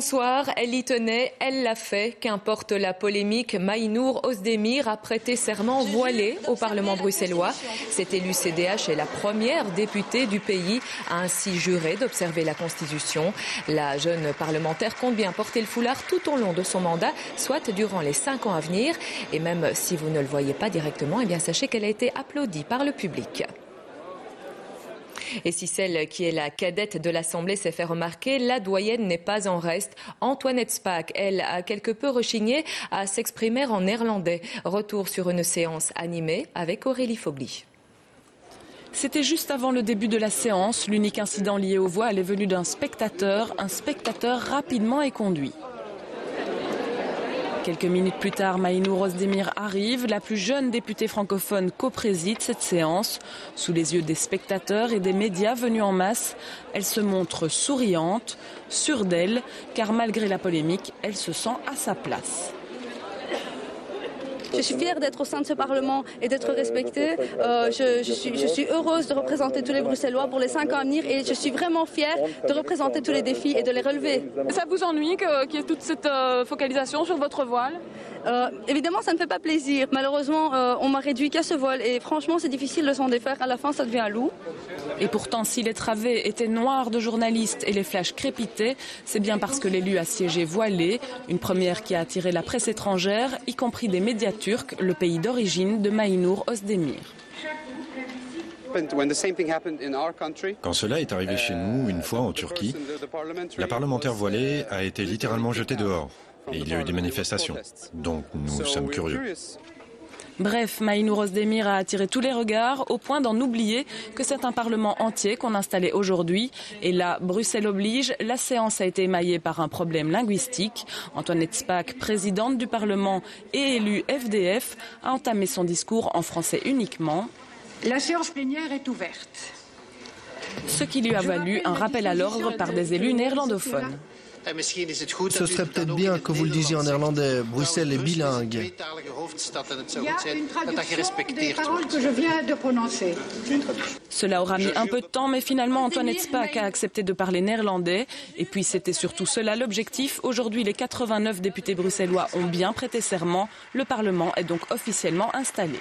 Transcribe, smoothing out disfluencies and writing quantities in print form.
Bonsoir, elle y tenait, elle l'a fait. Qu'importe la polémique, Maïnour Özdemir a prêté serment voilé au Parlement bruxellois. Cette élue CDH est la première députée du pays à ainsi jurer d'observer la Constitution. La jeune parlementaire compte bien porter le foulard tout au long de son mandat, soit durant les 5 ans à venir. Et même si vous ne le voyez pas directement, eh bien sachez qu'elle a été applaudie par le public. Et si celle qui est la cadette de l'Assemblée s'est fait remarquer, la doyenne n'est pas en reste. Antoinette Spaak, elle, a quelque peu rechigné à s'exprimer en néerlandais. Retour sur une séance animée avec Aurélie Fogli. C'était juste avant le début de la séance. L'unique incident lié aux voiles est venu d'un spectateur. Un spectateur rapidement éconduit. Quelques minutes plus tard, Maïnour Özdemir arrive. La plus jeune députée francophone co-préside cette séance. Sous les yeux des spectateurs et des médias venus en masse, elle se montre souriante, sûre d'elle, car malgré la polémique, elle se sent à sa place. Je suis fière d'être au sein de ce Parlement et d'être respectée. Je suis heureuse de représenter tous les Bruxellois pour les 5 ans à venir et je suis vraiment fière de représenter tous les défis et de les relever. Ça vous ennuie qu'il y ait toute cette focalisation sur votre voile ? Évidemment, ça ne fait pas plaisir. Malheureusement, on m'a réduit qu'à ce voile et franchement, c'est difficile de s'en défaire. À la fin, ça devient un loup. Et pourtant, si les travées étaient noires de journalistes et les flashs crépitaient, c'est bien parce que l'élu a siégé voilé, une première qui a attiré la presse étrangère, y compris des médias turcs, le pays d'origine de Maïnour Özdemir. Quand cela est arrivé chez nous, une fois en Turquie, la parlementaire voilée a été littéralement jetée dehors. Et il y a eu des manifestations. Donc nous sommes curieux. Bref, Maïnour Özdemir a attiré tous les regards au point d'en oublier que c'est un parlement entier qu'on installait aujourd'hui. Et là, Bruxelles oblige, la séance a été émaillée par un problème linguistique. Antoinette Spaak, présidente du Parlement et élue FDF, a entamé son discours en français uniquement. La séance plénière est ouverte. Ce qui lui a valu un rappel à l'ordre par des élus néerlandophones. Ce serait peut-être bien que vous le disiez en néerlandais. Bruxelles est bilingue. Il y a une traduction des paroles que je viens de prononcer. Cela aura mis un peu de temps, mais finalement Antoinette Spaak a accepté de parler néerlandais. Et puis c'était surtout cela l'objectif. Aujourd'hui, les 89 députés bruxellois ont bien prêté serment. Le Parlement est donc officiellement installé.